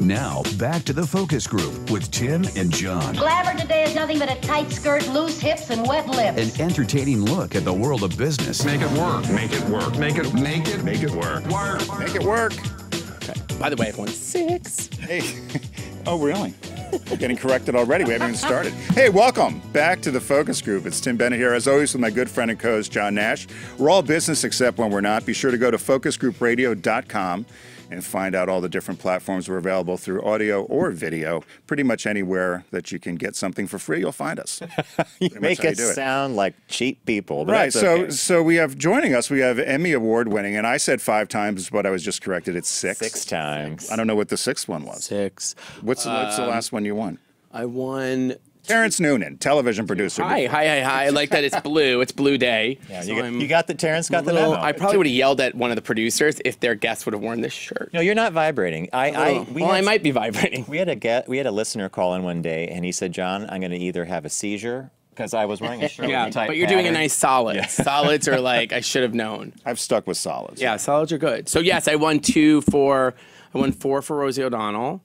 Now, back to the focus group with Tim and John. Glamour today is nothing but a tight skirt, loose hips, and wet lips. An entertaining look at the world of business. Make it work. Make it work. Make it work. Work. Make it work. Okay. By the way, I've won 6. Hey. Oh, really? We're getting corrected already. We haven't even started. Hey, welcome back to the Focus Group. It's Tim Bennett here, as always, with my good friend and co-host, John Nash. We're all business except when we're not. Be sure to go to focusgroupradio.com and find out all the different platforms we're available through audio or video. Pretty much anywhere that you can get something for free, you'll find us. You make us sound like cheap people. But right. that's okay. So we have joining us, we have Emmy Award winning, and I said 5 times, but I was just corrected. It's 6. 6 times. I don't know what the 6th one was. 6. What's the last one you won? I won... Terence Noonan, television producer. Hi. I like that it's blue. It's Blue Day. Yeah, so you got the Terrence got the memo. I probably would have yelled at one of the producers if their guest would have worn this shirt. No, you're not vibrating. I might be vibrating. We had a listener call in one day, and he said, "John, I'm going to either have a seizure because I was wearing a shirt." Yeah, with a tight but you're doing a nice solid. Yeah. Solids are like I should have known. I've stuck with solids. Yeah, solids are good. So yes, I won 4 for Rosie O'Donnell.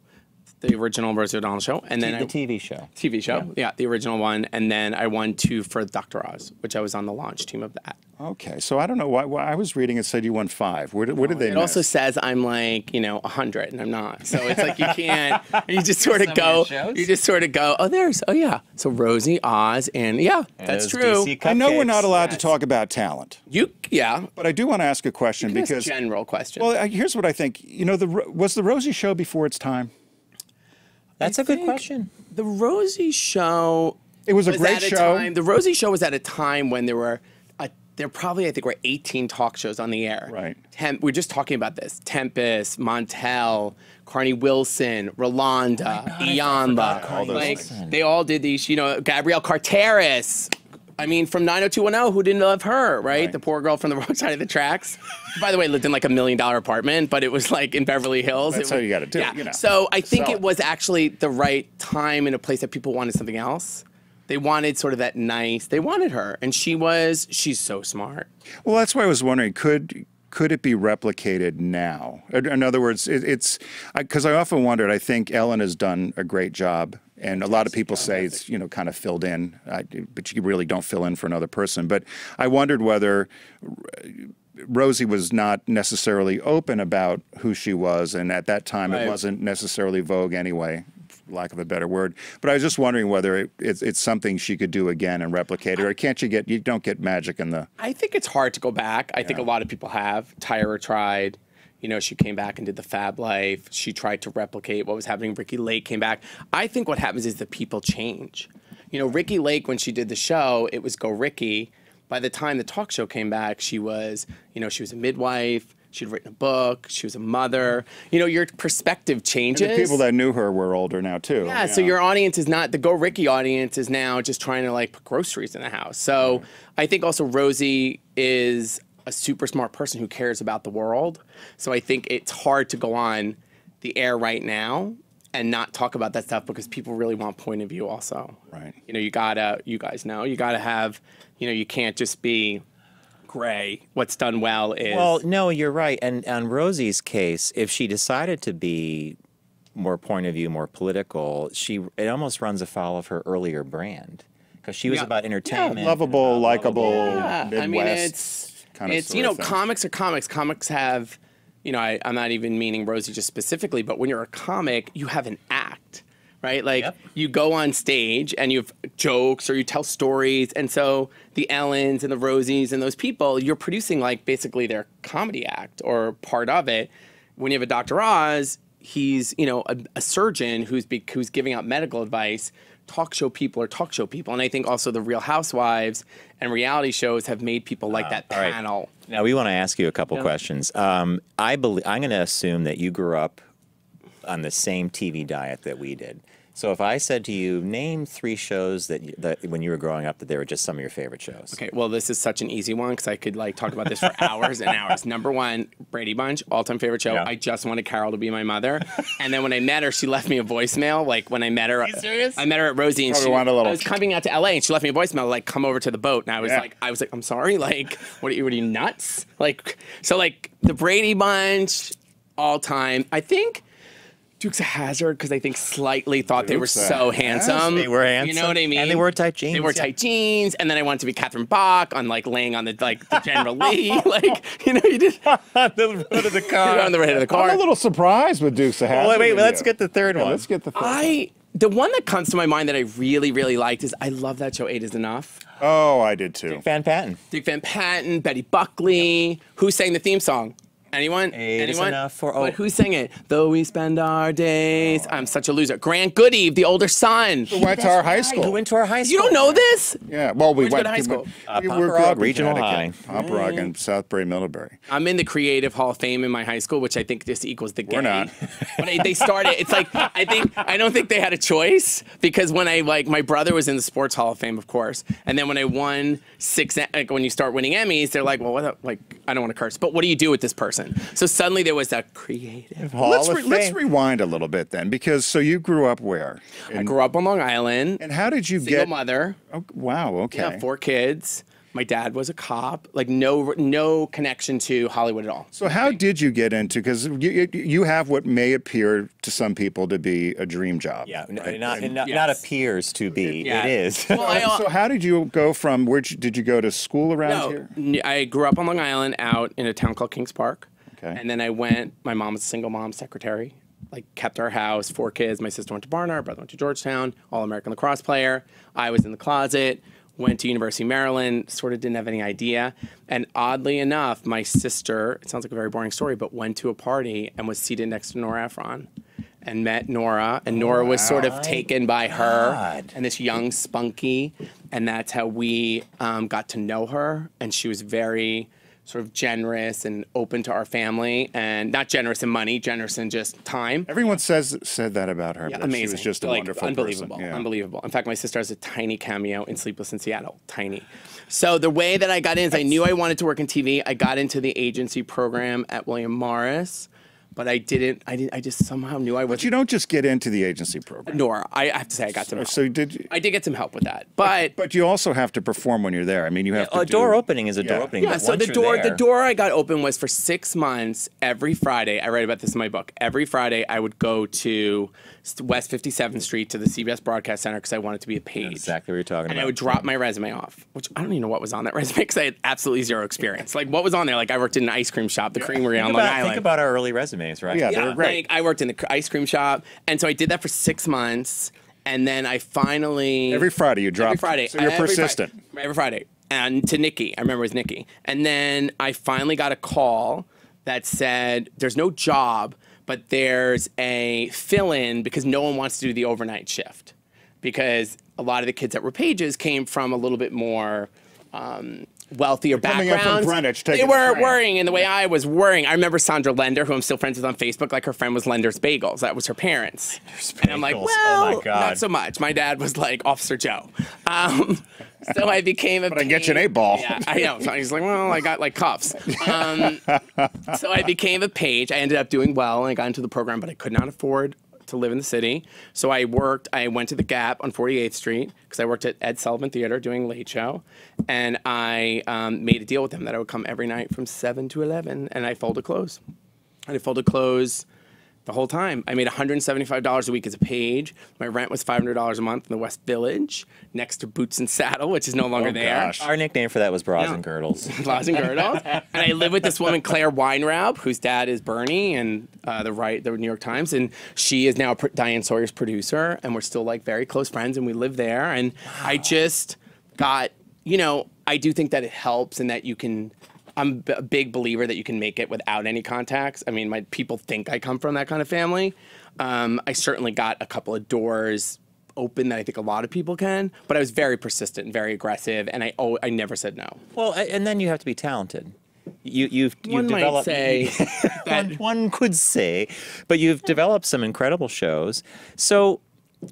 The original Rosie O'Donnell show, and then the TV show. TV show, yeah, the original one, and then I won 2 for Dr. Oz, which I was on the launch team of that. Okay, so I don't know why I was reading it said you won 5. Where did they? It also says I'm like 100, and I'm not. So it's like you can't. You just sort of go. You just sort of go. Oh yeah. So Rosie, Oz, and that's true. I know we're not allowed to talk about talent. But I do want to ask a question because general question. Well, here's what I think. Was the Rosie show before its time? That's a good question. The Rosie show. It was a great show. The Rosie show was at a time when there were probably, I think, were 18 talk shows on the air. Right. We're just talking about this. Tempest, Montel, Carney Wilson, Rolanda, Iyanla. They all did these, Gabrielle Carteris. I mean, from 90210, who didn't love her, right? The poor girl from the wrong side of the tracks. By the way, lived in like $1 million apartment, but it was like in Beverly Hills. That's how you got to do it. Yeah. So I think it was actually the right time in a place that people wanted something else. They wanted sort of that nice. They wanted her, and she's so smart. Well, that's why I was wondering, could it be replicated now? In other words, it's because I often wondered. I think Ellen has done a great job. And a lot of people say it's, kind of filled in, but you really don't fill in for another person. But I wondered whether Rosie was not necessarily open about who she was, and at that time it wasn't necessarily vogue anyway, for lack of a better word. But I was just wondering whether it's something she could do again and replicate it, or you don't get magic in the... I think it's hard to go back. I think a lot of people have. Tyra tried. She came back and did the Fab Life. She tried to replicate what was happening. Ricki Lake came back. I think what happens is the people change. Ricki Lake, when she did the show, it was Go Ricki. By the time the talk show came back, she was, she was a midwife. She'd written a book. She was a mother. Your perspective changes. And the people that knew her were older now, too. Yeah, so your audience is not, the Go Ricki audience is now just trying to, put groceries in the house. So I think also Rosie is a super smart person who cares about the world. So I think it's hard to go on the air right now and not talk about that stuff because people really want point of view also. Right. You guys know, you gotta have, you can't just be gray. What's done well is... Well, no, you're right. And on Rosie's case, if she decided to be more point of view, more political, it almost runs afoul of her earlier brand. Because she was about entertainment. Yeah, lovable, likable, Midwest. I mean, it's comics are comics. Comics have, I'm not even meaning Rosie just specifically, but when you're a comic, you have an act, right? You go on stage and you have jokes or you tell stories. And so the Ellens and the Rosies and those people, you're producing basically their comedy act or part of it. When you have a Dr. Oz, he's, a surgeon who's giving out medical advice. Talk show people are talk show people. And I think also the Real Housewives and reality shows have made people like that panel. Right. Now, we want to ask you a couple questions. I'm going to assume that you grew up on the same TV diet that we did. So if I said to you, name 3 shows that when you were growing up that they were just some of your favorite shows. Okay, well, this is such an easy one because I could talk about this for hours and hours. Number 1, Brady Bunch, all-time favorite show. Yeah. I just wanted Carol to be my mother. And then when I met her, she left me a voicemail. When I met her, are you serious? I met her at Rosie, and I was coming out to LA, and she left me a voicemail come over to the boat. And I was like, I'm sorry, what are you nuts? So the Brady Bunch, all time. I think Dukes of Hazzard because I think slightly thought they were so handsome. They were handsome. You know what I mean? And they wore tight jeans. They wore tight jeans, and then I wanted to be Catherine Bach on like laying on the General Lee, like you did on the hood of the car. on the hood of the car. I'm a little surprised with Dukes of Hazzard. Wait, let's get the third one. Let's get the third one. The one that comes to my mind that I really, really liked is I love that show, 8 is Enough. Oh, I did too. Dick Van Patten. Dick Van Patten, Betty Buckley. Who sang the theme song? Anyone? Eight is enough for But who sang it? Though we spend our days. I'm such a loser. Grant Goodeve, the older son. Who went to our high school. Who went to our high school. You don't know this? Yeah, well, we Where'd went you go to high school? We Pop grew Rock up in Regional High. Connecticut. Pop Rock in Southbury, Middlebury. I'm in the Creative Hall of Fame in my high school, which I think just equals the gay. We're not. But they started. It's like I don't think they had a choice because when my brother was in the Sports Hall of Fame, of course, and then when I won 6, like when you start winning Emmys, they're like, well, I don't want to curse, but what do you do with this person? So suddenly there was a Creative Hall of Fame. Let's rewind a little bit then, because so you grew up where? I grew up on Long Island. And how did you Single mother. Oh, wow. Okay. Yeah, 4 kids. My dad was a cop. Like no connection to Hollywood at all. So how did you get into? Because you have what may appear to some people to be a dream job. Yeah, right? not appears to be. Yeah. It is. Well, so how did you go from did you go to school around here? I grew up on Long Island out in a town called Kings Park. Okay. And then my mom was a single mom secretary, like kept our house, 4 kids. My sister went to Barnard, my brother went to Georgetown, All-American lacrosse player. I was in the closet, went to University of Maryland, sort of didn't have any idea. And oddly enough, my sister, it sounds like a very boring story, but went to a party and was seated next to Nora Ephron and met Nora. And Nora was sort of taken by her and this young spunky. And that's how we got to know her. And she was very sort of generous and open to our family, and not generous in money, generous in just time. Everyone said that about her. Yeah, but amazing. She was just a wonderful unbelievable, person. Yeah. unbelievable. In fact, my sister has a tiny cameo in Sleepless in Seattle, tiny. So the way that I got in is I knew I wanted to work in TV. I got into the agency program at William Morris. But I just somehow knew I was. But you don't just get into the agency program. Nor, I have to say I got some help. So did you? I did get some help with that. But you also have to perform when you're there. I mean, you have to a door opening is a door opening. Yeah, so the door I got open was for 6 months every Friday. I write about this in my book. Every Friday I would go to West 57th Street to the CBS Broadcast Center because I wanted to be a page. That's exactly what you're talking about. And I would drop my resume off, which I don't even know what was on that resume because I had absolutely zero experience. Like what was on there? Like I worked in an ice cream shop, the Creamery on Long Island. Think about our early resumes, right? Yeah, they were great. Like, I worked in the ice cream shop, and so I did that for 6 months, and then I finally every Friday you dropped. Every Friday, so you're persistent. Every Friday, and to Nikki, I remember it was Nikki, and then I finally got a call that said there's no job, but there's a fill-in because no one wants to do the overnight shift because a lot of the kids that were pages came from a little bit more. Wealthier backgrounds. They were worrying in the way I was worrying. I remember Sandra Lender, who I'm still friends with on Facebook, like her friend was Lender's Bagels. That was her parents. And I'm like, well, oh my God. not so much. My dad was like Officer Joe. So I became a But I get you an 8-ball. Yeah, I know. So he's like, well, I got like cuffs. So I became a page. I ended up doing well, and I got into the program, but I could not afford to live in the city. So I went to the Gap on 48th Street because I worked at Ed Sullivan Theater doing Late Show. And I made a deal with them that I would come every night from 7 to 11 and I folded clothes. And I folded clothes the whole time. I made $175 a week as a page. My rent was $500 a month in the West Village, next to Boots and Saddle, which is no longer there. Gosh. Our nickname for that was Bras and Girdles. Bras and Girdles. And I live with this woman, Claire Weinraub, whose dad is Bernie and the New York Times, and she is now Diane Sawyer's producer, and we're still like very close friends, and we live there. And I just got, I do think that it helps and that you can. I'm a big believer that you can make it without any contacts. I mean, my people think I come from that kind of family. I certainly got a couple of doors open that I think a lot of people can, but I was very persistent and very aggressive, and I never said no. Well, and then you have to be talented. You've One developed. might say that one could say, but you've developed some incredible shows. So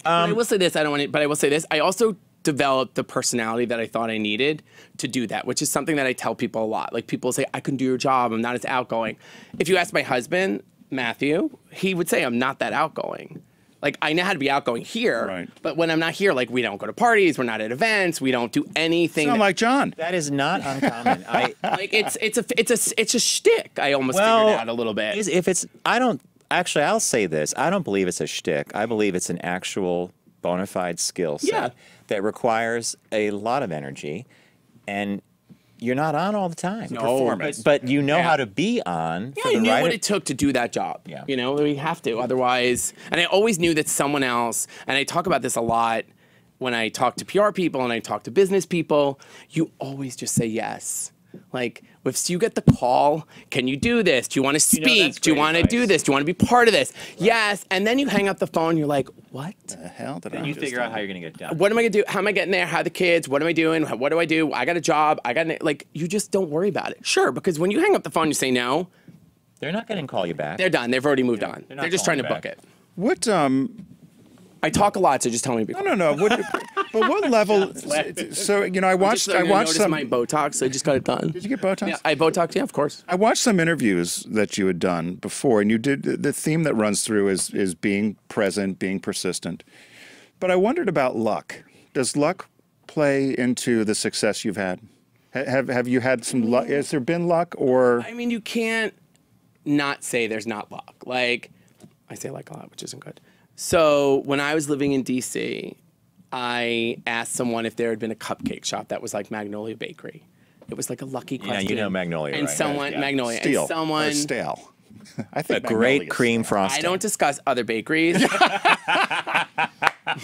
I will say this. But I will say this. I also developed the personality that I thought I needed to do that, which is something that I tell people a lot. Like people say, I can do your job. I'm not as outgoing. If you ask my husband, Matthew, he would say I'm not that outgoing. Like I know how to be outgoing here, right. But when I'm not here, like we don't go to parties, we're not at events, we don't do anything. Sound like John. That is not uncommon. Like it's a shtick. I almost figured out a little bit. actually, I'll say this. I don't believe it's a shtick. I believe it's an actual bona fide skill set that requires a lot of energy, and you're not on all the time. No, performance, but you know how to be on. Yeah, I knew what it took to do that job. Yeah. You know, we have to. Otherwise, and I always knew that someone else, and I talk about this a lot when I talk to PR people and I talk to business people, you always just say yes. Like, if you get the call, can you do this? Do you want to speak? Do you want to do this? Do you want to be part of this? Right. Yes. And then you hang up the phone, you're like, what the hell did I you figure out how you're going to get it done. What am I going to do? How am I getting there? How are the kids? What am I doing? What do I do? I got a job. Like, you just don't worry about it. Sure, because when you hang up the phone, you say no. They're not going to call you back. They're done. They've already moved on. They're just trying to book it. What, I talk a lot, so just tell me. No. But what level? So I watched. I watched some. My Botox. So I just got it done. Did you get Botox? Yeah, I Botoxed. Yeah, of course. I watched some interviews that you had done before, and you did. The theme that runs through is being present, being persistent. But I wondered about luck. Does luck play into the success you've had? Have you had some luck? Has there been luck, or? I mean, you can't not say there's not luck. Like, I say like a lot, which isn't good. So when I was living in D.C., I asked someone if there had been a cupcake shop that was like Magnolia Bakery. It was like a lucky question. Yeah, you know Magnolia, and right? someone Magnolia, Steel. and someone stale. I think a great cream frosting. I don't discuss other bakeries.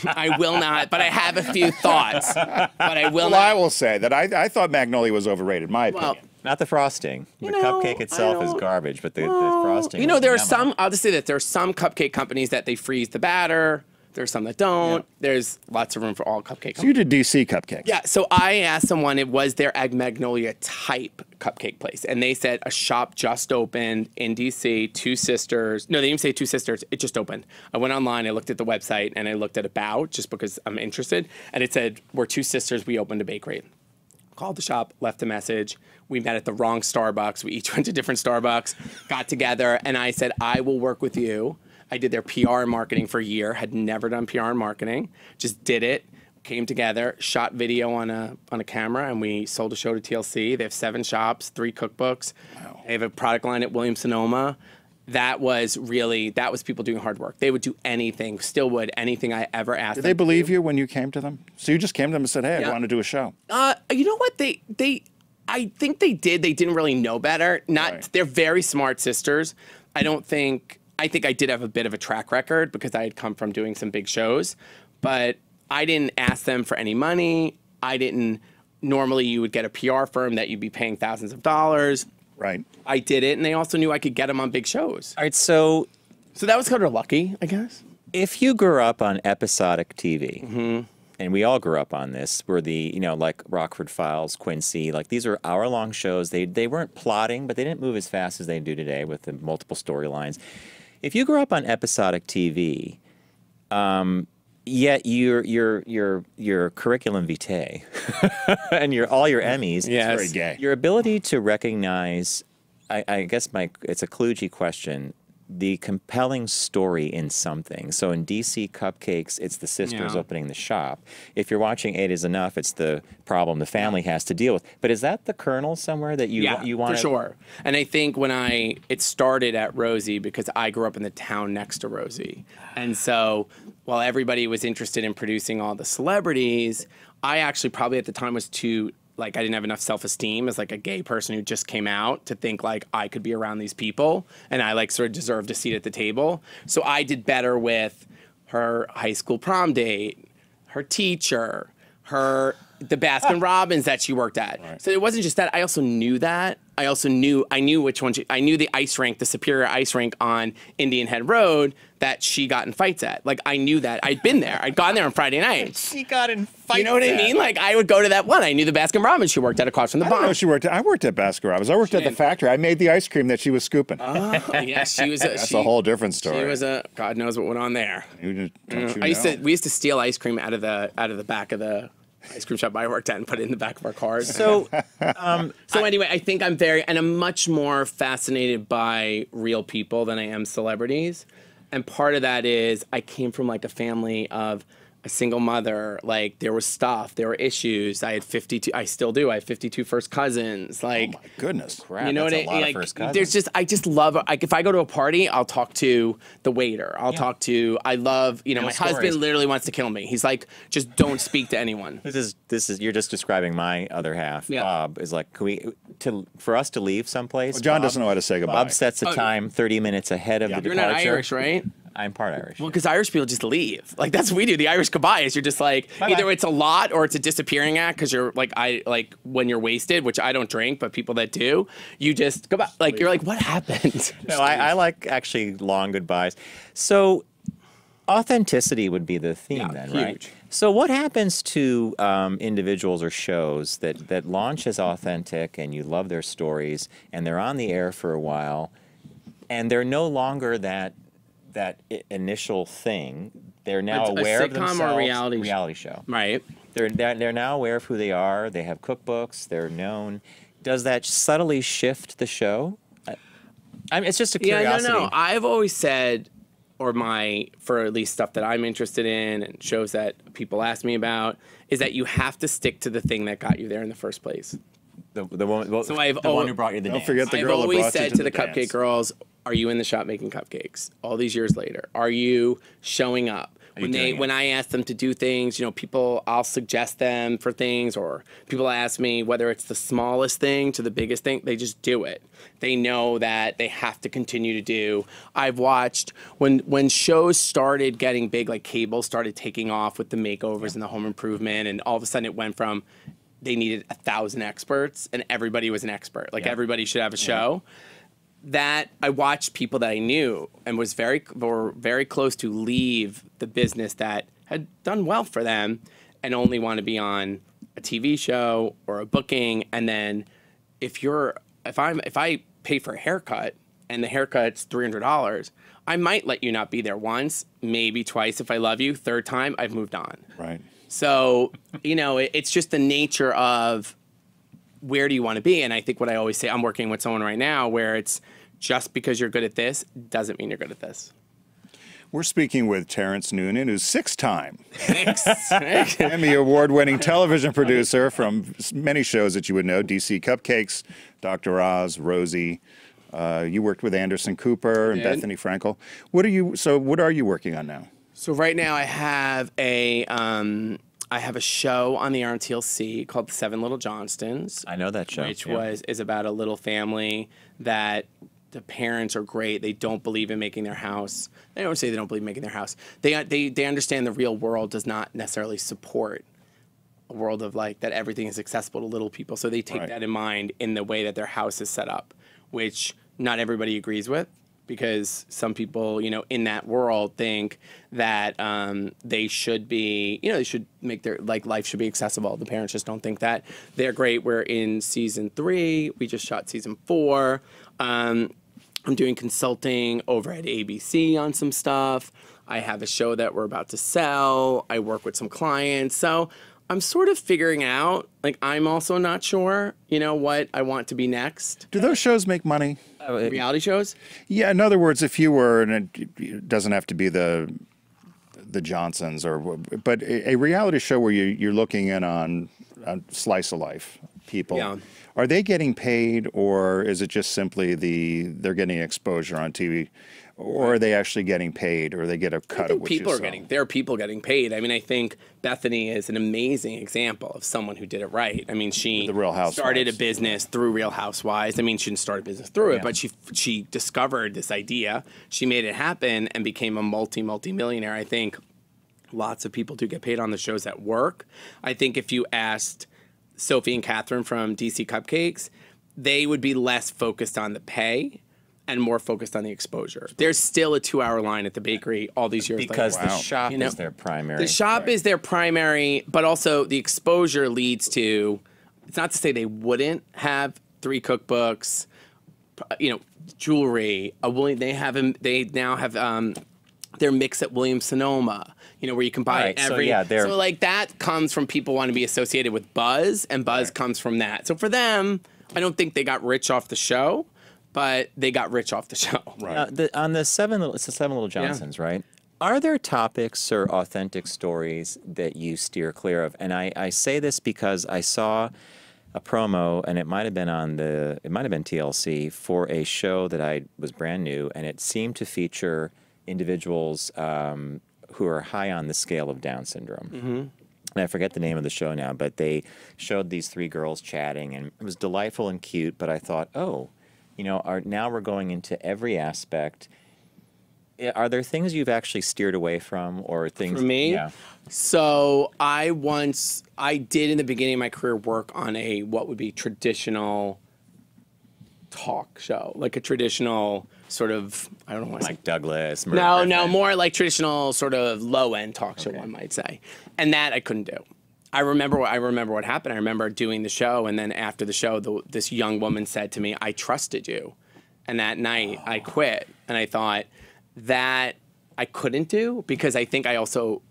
I will not, but I have a few thoughts. But I will not. I will say that I thought Magnolia was overrated. My opinion. Not the frosting. The cupcake itself is garbage, but the frosting. You know, there are some. I'll just say that there are some cupcake companies that they freeze the batter. There's some that don't. Yeah. There's lots of room for all cupcake companies. So you did DC cupcakes. Yeah. So I asked someone, it was their Magnolia type cupcake place, and they said a shop just opened in DC. Two sisters. No, they didn't say two sisters. It just opened. I went online. I looked at the website, and I looked at About just because I'm interested, and it said we're two sisters. We opened a bakery. Called the shop, left a message. We met at the wrong Starbucks. We each went to different Starbucks, got together, and I said, I will work with you. I did their PR and marketing for a year, had never done PR and marketing, just did it, came together, shot video on a camera, and we sold a show to TLC. They have 7 shops, 3 cookbooks. Wow. They have a product line at Williams-Sonoma. That was people doing hard work. They would do anything, still would, anything I ever asked them. Did they believe you when you came to them? So you just came to them and said, hey, I want to do a show. You know what? I think they did. They didn't really know better. They're very smart sisters. I think I did have a bit of a track record because I had come from doing some big shows, but I didn't ask them for any money. Normally you would get a PR firm that you'd be paying thousands of dollars. Right. I did it, and they also knew I could get them on big shows. All right, so that was kind of lucky, I guess. If you grew up on episodic TV, and we all grew up on this, were like Rockford Files, Quincy, like these are hour-long shows. They weren't plotting, but they didn't move as fast as they do today with the multiple storylines. If you grew up on episodic TV, yet your curriculum vitae and all your Emmys, yes. Very gay. Your ability to recognize, I guess it's a kludgy question, the compelling story in something. So in DC Cupcakes, it's the sisters opening the shop. If you're watching 8 is Enough, it's the problem the family has to deal with. But is that the kernel somewhere that you want for sure. And I think it started at Rosie because I grew up in the town next to Rosie. And so while everybody was interested in producing all the celebrities, I actually probably at the time was too, I didn't have enough self-esteem as a gay person who just came out to think I could be around these people and I sort of deserved a seat at the table. So I did better with her high school prom date, her teacher, the Baskin Robbins that she worked at. Right. So it wasn't just that. I also knew that. I knew which one. I knew the ice rink, the Superior ice rink on Indian Head Road that she got in fights at. I knew that. I'd been there. I'd gone there on Friday nights. She got in fights. You know what I mean? I would go to that one. I knew the Baskin Robbins she worked at across from the bar. I worked at Baskin Robbins. I worked at the factory. I made the ice cream that she was scooping. Oh, yeah, she was. That's a whole different story. She was God knows what went on there. We used to steal ice cream out of the back of the ice cream shop I worked at and put it in the back of our cars. So, anyway, I think I'm much more fascinated by real people than I am celebrities. And part of that is I came from a family of a single mother. Like, there was stuff, there were issues. I had 52. I still do. I have 52 first cousins. Like, oh my goodness, crap, you know that's what a lot like, of first cousins. There's just, I just love. Like, if I go to a party, I'll talk to the waiter. I'll talk to. I love. You know, my husband literally wants to kill me. He's like, just don't speak to anyone. This is you're just describing my other half. Yeah. Bob is like, for us to leave someplace. Well, John doesn't know how to say goodbye. Bob sets a time 30 minutes ahead of the departure. You're not Irish, right? I'm part Irish. Well, because Irish people just leave. Like, that's what we do. The Irish goodbye is you're just like, either it's a lot or it's a disappearing act, because you're like, when you're wasted, which I don't drink, but people that do, you just goodbye. Like, you're like, what happened? No, I like actually long goodbyes. So authenticity would be the theme then, huge. Right? So what happens to individuals or shows that launch as authentic and you love their stories and they're on the air for a while and they're no longer that initial thing? They're now aware of themselves. Or reality show. Right. They're now aware of who they are. They have cookbooks. They're known. Does that subtly shift the show? I mean, it's just a curiosity. Yeah, no. I've always said, for at least stuff that I'm interested in and shows that people ask me about, is that you have to stick to the thing that got you there in the first place. The one who brought you the dance. Don't forget the I've girl that always brought you said to to the dance. Cupcake Girls, are you in the shop making cupcakes? All these years later, are you showing up? When I ask them to do things, I'll suggest them for things, or people ask me whether it's the smallest thing to the biggest thing, they just do it. They know that they have to continue to do. I've watched when shows started getting big, like cable started taking off with the makeovers and the home improvement, and all of a sudden it went from they needed 1,000 experts and everybody was an expert. Like everybody should have a show. That I watched people that I knew and were very close to leave the business that had done well for them and only want to be on a TV show or a booking. And then if I pay for a haircut and the haircut's $300, I might let you not be there once, maybe twice if I love you. Third time, I've moved on. Right. So, it's just the nature of where do you want to be? And I think what I always say, I'm working with someone right now where it's just because you're good at this doesn't mean you're good at this. We're speaking with Terence Noonan, who's six-time Emmy award-winning television producer from many shows that you would know, DC Cupcakes, Dr. Oz, Rosie. You worked with Anderson Cooper and Bethany Frankel. What are you working on now? So right now I have a show on the RTLC called The Seven Little Johnstons. I know that show. Which is about a little family that the parents are great. They don't believe in making their house. They don't say they don't believe in making their house. They understand the real world does not necessarily support a world of like that everything is accessible to little people. So they take that in mind in the way that their house is set up, which not everybody agrees with. Because some people, in that world think that they should be, they should make their, life should be accessible. The parents just don't think that. They're great. We're in season 3. We just shot season 4. I'm doing consulting over at ABC on some stuff. I have a show that we're about to sell. I work with some clients. So I'm sort of figuring out, I'm also not sure, what I want to be next. Do those shows make money? Reality shows? Yeah, in other words, if you were, and it doesn't have to be the Johnsons, but a reality show where you're looking in on a slice of life people, are they getting paid, or is it just simply they're getting exposure on TV? Or are they actually getting paid, or they get a cut of what you sell? There are people getting paid. I mean, I think Bethany is an amazing example of someone who did it right. I mean, she started a business through Real Housewives. I mean, she didn't start a business through it, but she discovered this idea. She made it happen and became a multi-millionaire. I think lots of people do get paid on the shows that work. I think if you asked Sophie and Catherine from DC Cupcakes, they would be less focused on the pay and more focused on the exposure. There's still a 2-hour line at the bakery all these years later. Because the shop is their primary. The shop is their primary, but also the exposure leads to, it's not to say they wouldn't have 3 cookbooks, jewelry, they now have their mix at Williams-Sonoma, where you can buy every. So that comes from people wanting to be associated with buzz, and buzz comes from that. So for them, I don't think they got rich off the show, but they got rich off the show. Right. On the Seven Little Johnsons, right? Are there topics or authentic stories that you steer clear of? And I say this because I saw a promo, and it might have been TLC, for a show that was brand new, and it seemed to feature individuals who are high on the scale of Down syndrome. Mm-hmm. And I forget the name of the show now, but they showed these three girls chatting, and it was delightful and cute. But I thought, now we're going into every aspect. Are there things you've actually steered away from, or things? For me, yeah. So I did in the beginning of my career work on what would be traditional talk show, like a traditional sort of, I don't know what like Douglas. No, more like traditional sort of low end talk show, one might say, and that I couldn't do. I remember what happened. I remember doing the show, and then after the show, this young woman said to me, "I trusted you," and that night I quit, and I thought that I couldn't do because I think I also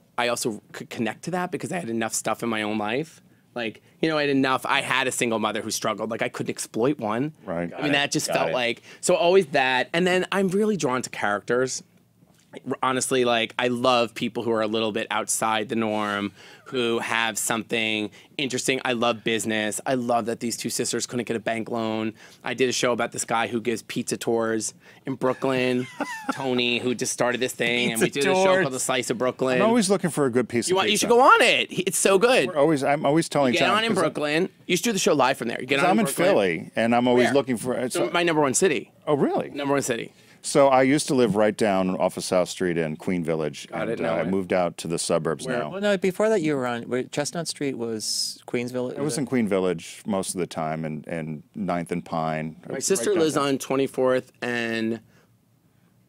could connect to that because I had enough stuff in my own life. Like, I had enough. I had a single mother who struggled. Like, I couldn't exploit one. Right. I mean, that just felt like, so always that. And then I'm really drawn to characters. Honestly, like, I love people who are a little bit outside the norm, who have something interesting. I love business. I love that these two sisters couldn't get a bank loan. I did a show about this guy who gives pizza tours in Brooklyn, Tony, who just started this thing, and we did a show called The Slice of Brooklyn. I'm always looking for a good piece of pizza. You should go on it. It's so good. I'm always telling you John. Get on in Brooklyn. You should do the show live from there. You get on I'm in Brooklyn. Philly, and I'm always looking for. It's my number one city. Oh, really? Number one city. So I used to live right down off of South Street in Queen Village. I moved out to the suburbs now. Well, no, before that you were on Chestnut Street was Queens Village? I was in Queen Village most of the time, and 9th and Pine. My sister lives on 24th and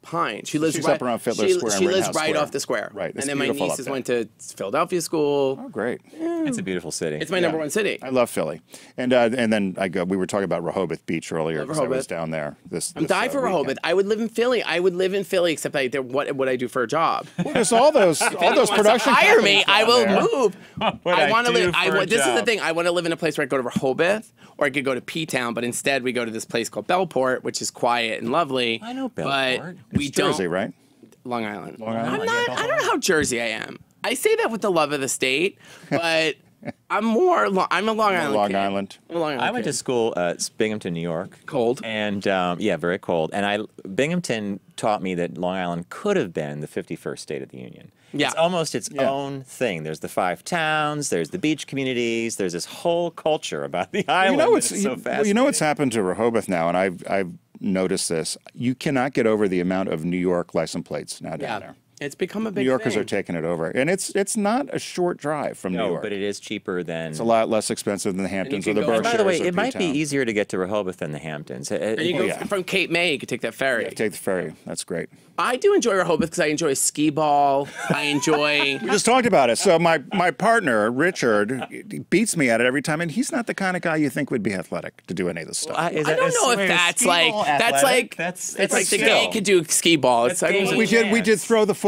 Pine. She's up around Fiddler Square. She lives right off the square. Right. And then my nieces went to Philadelphia school. Oh, great. It's a beautiful city. It's my number one city. I love Philly. And then we were talking about Rehoboth Beach earlier because I was down there. I'm dying for Rehoboth. I would live in Philly. Except what would I do for a job? Well, there's all those production hire me, I will move. I want to live. This is the thing. I want to live in a place where I go to Rehoboth, or I could go to P-Town, but instead we go to this place called Bellport, which is quiet and lovely. I know Bellport. But we don't. Jersey, right? Long Island. Long Island. I don't know how Jersey I am. I say that with the love of the state, but I'm a Long Island kid. I went to school at Binghamton, New York. Cold. And very cold. And Binghamton taught me that Long Island could have been the 51st state of the Union. Yeah. It's almost its own thing. There's the 5 towns, there's the beach communities, there's this whole culture about the island. It's so fascinating. You know what's happened to Rehoboth now, and I've noticed this. You cannot get over the amount of New York license plates now down there. It's become a big New Yorkers thing. are taking it over. And it's not a short drive from New York. No, but it is cheaper than... It's a lot less expensive than the Hamptons or the Berkshires. By the way, it might be easier to get to Rehoboth than the Hamptons. And you go from Cape May, you could take that ferry. Yeah, take the ferry. That's great. I do enjoy Rehoboth because I enjoy skee ball. I enjoy... We just talked about it. So my partner, Richard, beats me at it every time, and he's not the kind of guy you think would be athletic to do any of this stuff. I don't know if that's like the gay could do skee ball. We did throw the football.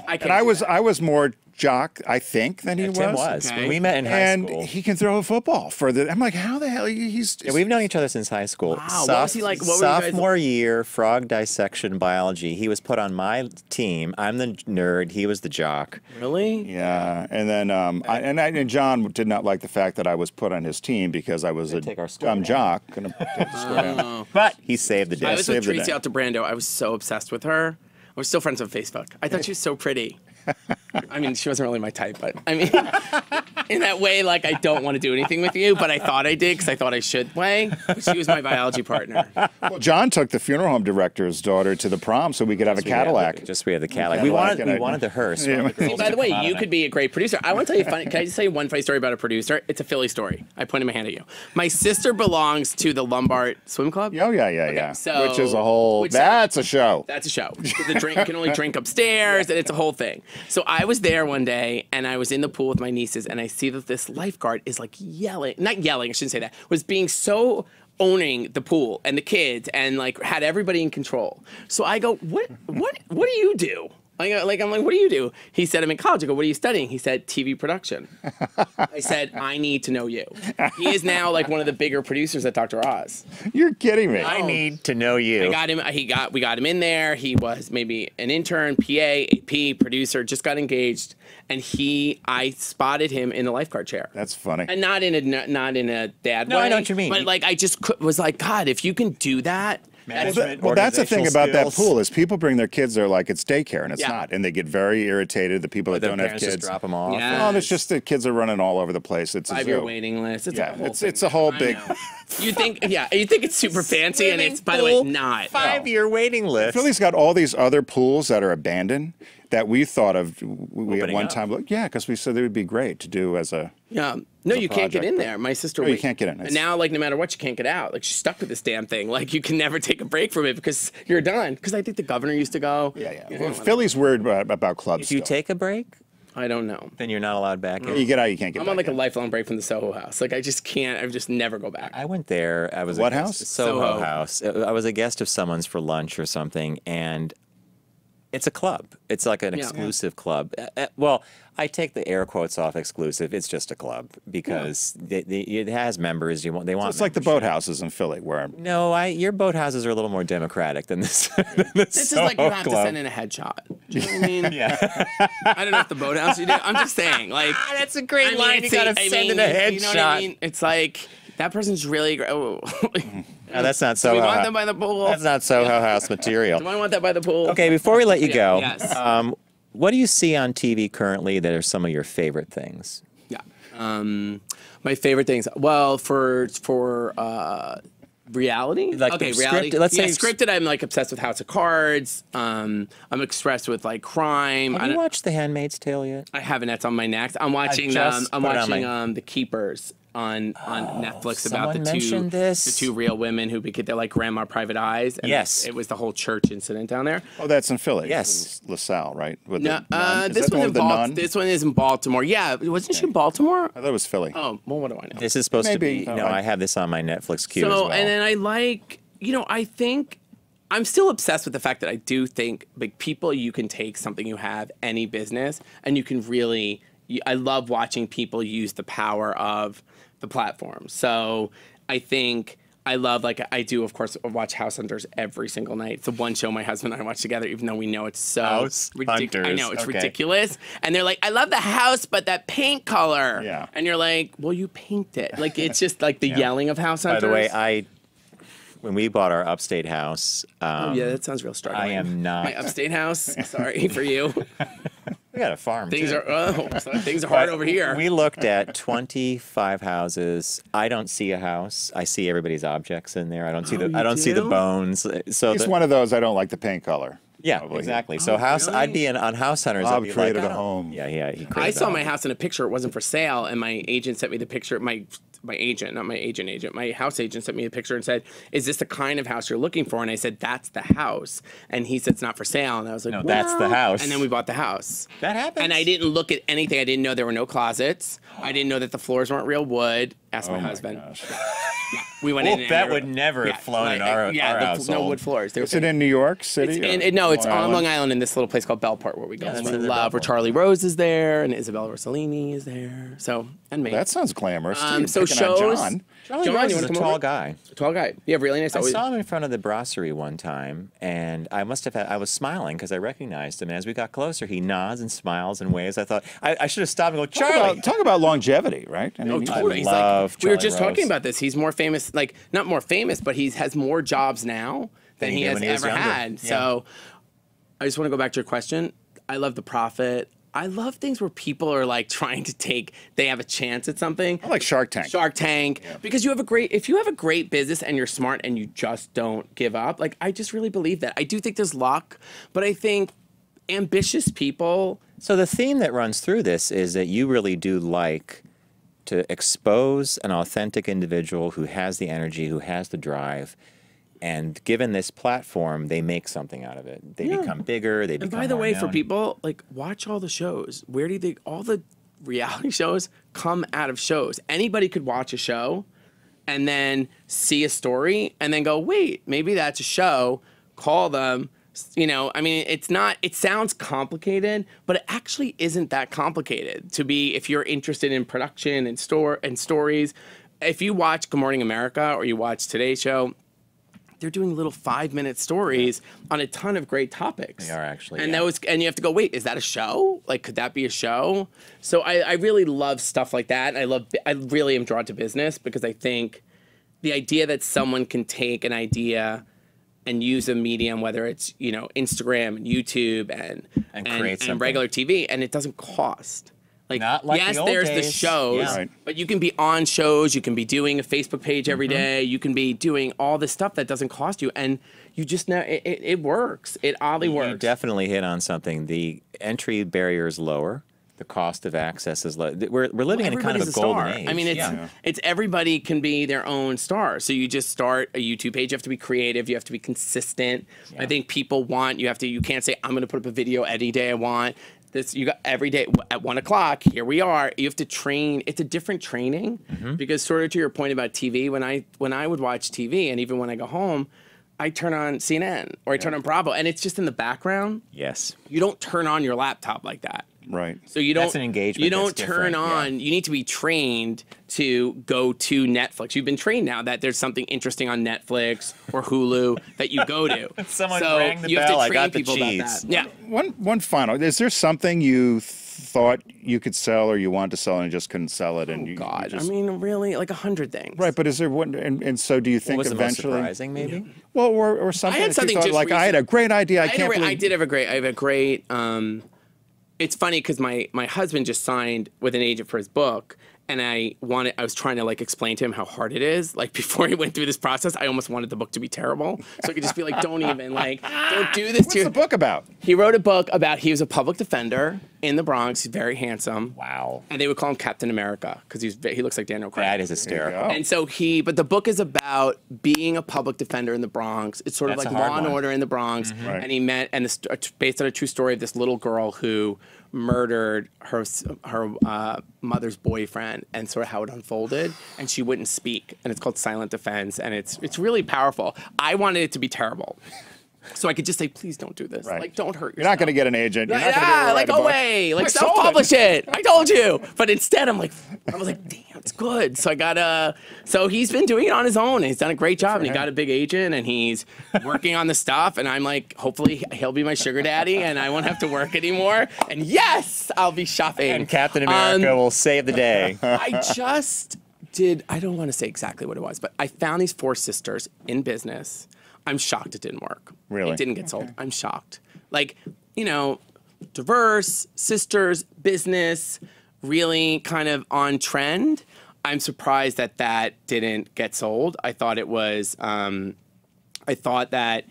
And I was more jock, I think, than he was. Tim was. Okay. We met in high school. And he can throw a football further. I'm like, how the hell? He's we've known each other since high school. Wow, what was he like? What sophomore year, frog dissection biology. He was put on my team. I'm the nerd. He was the jock. Really? Yeah. And then and John did not like the fact that I was put on his team because I was a dumb jock. Gonna take the score down. But he saved the day. I was with Tracy Altobrando. I was so obsessed with her. We're still friends on Facebook. I thought she was so pretty. I mean, she wasn't really my type, but I mean, in that way, like, I don't want to do anything with you, but I thought I did because I thought I should play. She was my biology partner. Well, John took the funeral home director's daughter to the prom so we could have a Cadillac. We had the Cadillac. We wanted the hearse. Yeah. See, by the way, you could be a great producer. I want to tell you can I just tell you one funny story about a producer? It's a Philly story. I pointed my hand at you. My sister belongs to the Lombard Swim Club. Oh, yeah. So, which is a whole, that's a show. That's a show. You can only drink upstairs, and it's a whole thing. So I was there one day, and I was in the pool with my nieces, and I see that this lifeguard is like not yelling, I shouldn't say that, was being so owning the pool and the kids and like had everybody in control. So I go, what do you do? I'm like, what do you do? He said, I'm in college. I go, what are you studying? He said, TV production. I said, I need to know you. He is now like one of the bigger producers at Dr. Oz. You're kidding me. I need to know you. I got him. We got him in there. He was maybe an intern, PA, AP, producer. Just got engaged, and I spotted him in the lifeguard chair. That's funny. And not in a dad way. No, I know what you mean. But like, I just was like, God, if you can do that. Well, that's the thing about that pool is people bring their kids there like it's daycare, and it's Yeah. not. And they get very irritated, the people that don't have kids. Just drop them off. Yeah. Oh, it's just the kids are running all over the place. It's a 5-year zoo. waiting list. It's Yeah, a whole it's a whole thing. big. I know. You think it's super fancy, and it's, by the way, not. 5-year waiting list. Philly's got all these other pools that are abandoned that we thought of. We at Opening one up. time, yeah, because we said it would be great to do as a. Yeah. No, you can't get project, in but- there. My sister. No, you can't get in. And now, like, no matter what, you can't get out. Like, she's stuck with this damn thing. Like, you can never take a break from it because you're done. Because I think the governor used to go. Yeah. You Well, know, Philly's weird about clubs. If you still. take a break, I don't know. then you're not allowed back in. You get out, you can't get. I'm back on like a in. lifelong break from the Soho House. Like, I just can't. I just never go back. I went there. I was What a house? guest, Soho Soho. House. I was a guest of someone's for lunch or something, and it's a club. It's like an exclusive club. Well, I take the air quotes off exclusive. It's just a club because it has members. They want. It's like the boathouses in Philly, where No, your boathouses are a little more democratic than this. This is like you have to send in a headshot. Do you know what I mean? Yeah, I don't know if the boathouse you do. I'm just saying, like, that's a great I mean, line. You gotta send in a headshot. You know what I mean? It's like that person's really great. Oh. No, that's not Do Soho we want House. them by the pool? That's not Soho House material. Do I want that by the pool? Okay, before we let you go, Yes. what do you see on TV currently that are some of your favorite things? Yeah. My favorite things. Well, for reality. Like okay, scripted- reality. let's say- scripted. I'm like obsessed with House of Cards. I'm obsessed with like crime. Have you watched The Handmaid's Tale yet? I haven't. That's on my next. I'm watching. just I'm put it on watching my- The Keepers on Netflix about someone the mentioned this. the two real women who became they're like grandma private eyes. And Yes. it was the whole church incident down there. oh, that's in Philly. Yes. LaSalle, right? With No, the nun. Is this that the one's one in with the nun? This one is in Baltimore. Yeah, wasn't she in Baltimore? I thought it was Philly. Oh, well, what do I know? This is supposed Maybe. to be. No, I have this on my Netflix queue So, as well. and then I like, I think I'm still obsessed with the fact that I do think like people, you can take something you have, any business, and you can really. I love watching people use the power of the platform. So I think I love, like, I do, of course, watch House Hunters every single night. It's the one show my husband and I watch together, even though we know it's so House ridiculous. I know, it's Hunters, okay. ridiculous. And they're like, I love the house, but that paint color. Yeah. And you're like, well, you paint it. Like, it's just like the yelling of House By Hunters. the way, when we bought our upstate house, Oh, yeah, that sounds real startling. I am not. My upstate house. Sorry for you. We got a farm. Things too. things are hard over here. We looked at 25 houses. I don't see a house. I see everybody's objects in there. I don't see you I don't see the do? bones. So He's one of those. I don't like the paint color. yeah, Probably. exactly. So house, really? I'd be on House Hunters. Bob I'd be created like, a home. Yeah, he created I saw a my home. house in a picture. It wasn't for sale, and my agent sent me the picture. My agent, not my agent. My house agent sent me a picture and said, "Is this the kind of house you're looking for?" And I said, "That's the house." And he said, "It's not for sale." And I was like, No, that's the "Well," house. And then we bought the house. That happens. And I didn't look at anything. I didn't know there were no closets. I didn't know that the floors weren't real wood. Ask my husband. Gosh. We went in. and that they were- would never have flown in our no household. wood floors. They were Is it in New York City? no, it's Long on Island? Long Island in this little place called Bellport where we go. Yeah, we that's in love where Bellport. Charlie Rose is there and Isabella Rossellini is there. So, and me. That sounds glamorous. Too. So Picking on shows. John. Charlie John, Rose you is wanna a come tall over? guy. Tall guy. Yeah, really nice. I saw him in front of the brasserie one time, and I must have I was smiling because I recognized him. And as we got closer, he nods and smiles and waves. I thought I should have stopped and go, Charlie. Talk about longevity, right? I mean, Totally. He's love like, we were Charlie just Rose. talking about this. He's more famous, like not more famous, but he has more jobs now than he he did has when he was ever younger. had. Yeah. So I just want to go back to your question. I love The Prophet. I love things where people are like trying to they have a chance at something. I like Shark Tank. Shark Tank, because if you have a great business and you're smart and you just don't give up, like I just really believe that. I do think there's luck, but I think ambitious people. So the theme that runs through this is that you really do like to expose an authentic individual who has the energy, who has the drive, and given this platform, they make something out of it. They become bigger. They And become by the more way, for known. people, like watch all the shows. Where do you think all the reality shows come out of shows? Anybody could watch a show and then see a story and then go, wait, maybe that's a show. Call them, You know, I mean, it's not, it sounds complicated, but it actually isn't that complicated to be, if you're interested in production and stories. If you watch Good Morning America or you watch Today's Show, they're doing little 5-minute stories on a ton of great topics. They are actually. And and you have to go, wait, is that a show? Like, could that be a show? So I really love stuff like that. And I really am drawn to business because I think the idea that someone can take an idea and use a medium, whether it's, you know, Instagram and YouTube and regular TV, and it doesn't cost. Like, not like yes, the old there's days. the shows, Yeah. Right. but you can be on shows, you can be doing a Facebook page every day, you can be doing all this stuff that doesn't cost you, and you just know it works. It oddly works. You definitely hit on something. The entry barrier is lower. The cost of access is low. We're living in a kind of a golden age. I mean, it's everybody can be their own star. So you just start a YouTube page. You have to be creative. You have to be consistent. Yeah. I think people want, you can't say, I'm going to put up a video any day I want. This, you got every day at 1 o'clock, here we are. You have to train. It's a different training because sort of to your point about TV, when I would watch TV and even when I go home, I turn on CNN or I turn on Bravo and it's just in the background. Yes. You don't turn on your laptop like that. Right. So you don't. That's an engagement. You don't turn on. Yeah. You need to be trained to go to Netflix. You've been trained now that there's something interesting on Netflix or Hulu that you go to. Someone so rang the you bell. have to train I got the people cheese. about that. Yeah. One final. Is there something you thought you could sell or you wanted to sell and you just couldn't sell it? And God, I mean, really, like 100 things. Right, but is there one? And so, do you think what was eventually? The most surprising, maybe. Well, or something. I had that something you thought, just like I had a great idea. I can't believe. I did have a great. I have a great. It's funny because my husband just signed with an agent for his book, and I was trying to like explain to him how hard it is. Like before he went through this process, I almost wanted the book to be terrible, so I could just be like, don't even like, don't do this. What's the book about? He wrote a book about he was a public defender in the Bronx. He's very handsome. Wow. And they would call him Captain America because he looks like Daniel Craig. That is hysterical. And so but the book is about being a public defender in the Bronx. It's sort of like Law and Order in the Bronx. Right. And he met, and it's based on a true story of this little girl who murdered her mother's boyfriend, and sort of how it unfolded. And she wouldn't speak, and it's called Silent Defense, and it's really powerful. I wanted it to be terrible. So I could just say, please don't do this. Right. Like, don't hurt yourself. You're not going to get an agent. You're not going to Yeah, like, go away. Like, self-publish it. I told you. But instead, I was like, damn, it's good. So I got so he's been doing it on his own. And he's done a great job. And he got a big agent, and he's working on the stuff. And I'm like, hopefully he'll be my sugar daddy, and I won't have to work anymore. And yes, I'll be shopping. And Captain America will save the day. I don't want to say exactly what it was, but I found these 4 sisters in business. I'm shocked it didn't work. Really? It didn't get sold. I'm shocked. Like, you know, diverse, sisters, business, really kind of on trend. I'm surprised that didn't get sold. I thought it was, I thought that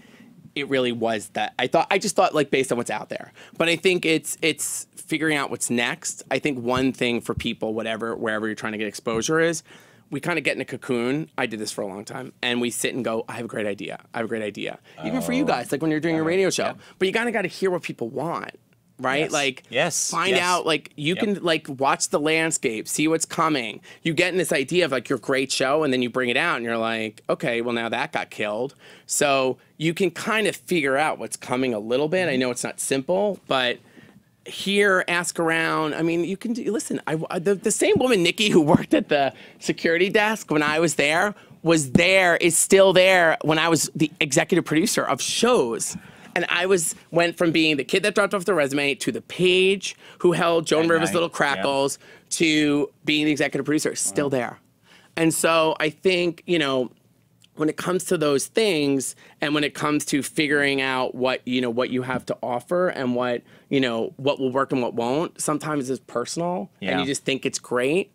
it really was that. I just thought like based on what's out there. But I think it's figuring out what's next. I think one thing for people, wherever you're trying to get exposure is, we kind of get in a cocoon. I did this for a long time. And we sit and go, I have a great idea. I have a great idea. Even for you guys, like when you're doing a radio show. Yeah. But you kind of got to hear what people want, right? Yes. Like, yes. Find out, like, you can, like, watch the landscape, see what's coming. You get in this idea of, like, your great show, and then you bring it out, and you're like, okay, well, now that got killed. So you can kind of figure out what's coming a little bit. I know it's not simple, but hear, ask around. I mean, you can listen. The same woman, Nikki, who worked at the security desk when I was there, is still there when I was the executive producer of shows. And I went from being the kid that dropped off the resume to the page who held Joan Rivers' Little Crackles to being the executive producer, still there. And so I think, you know, when it comes to those things, and when it comes to figuring out what you have to offer and what will work and what won't, sometimes it's personal and you just think it's great,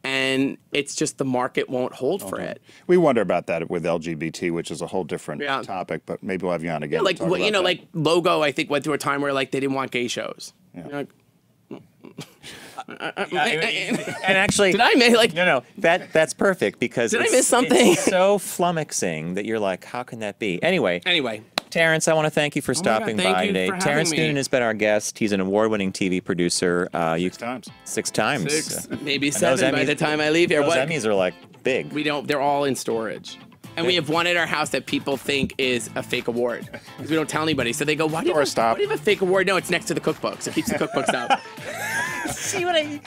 and it's just the market won't hold for it. We wonder about that with LGBT, which is a whole different topic, but maybe we'll have you on again. Yeah, like like Logo, I think went through a time where like they didn't want gay shows. Yeah. And actually, did I miss no? That's perfect because did I miss something? It's so flummoxing that you're like, how can that be? Anyway, Terence, I want to thank you for stopping by today. Terence Noonan has been our guest. He's an award-winning TV producer. 6 times. 6 times. 6, maybe 7 by the time I leave here. Those Emmys are like big. We don't. They're all in storage. And we have one at our house that people think is a fake award because we don't tell anybody. So they go, why do you have a fake award? No, it's next to the cookbook. So it keeps the cookbooks up. See what I...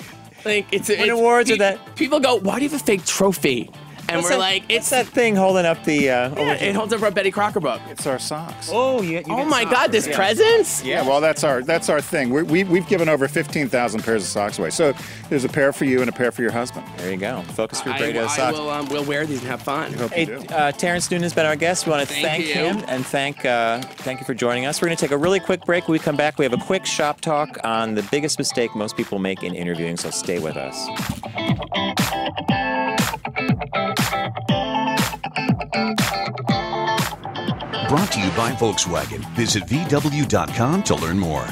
Like, it's awards are that? People go, why do you have a fake trophy? And we're like, it's that thing holding up the... it holds up our Betty Crocker book. It's our socks. Oh, you oh my God, there's presents? Yeah, well, that's our thing. We've given over 15,000 pairs of socks away. So there's a pair for you and a pair for your husband. There you go. Focus Group Radio socks. We'll wear these and have fun. Hey, Terence Noonan has been our guest. We want to thank him and thank you for joining us. We're going to take a really quick break. When we come back, we have a quick shop talk on the biggest mistake most people make in interviewing, so stay with us. Brought to you by Volkswagen. Visit VW.com to learn more.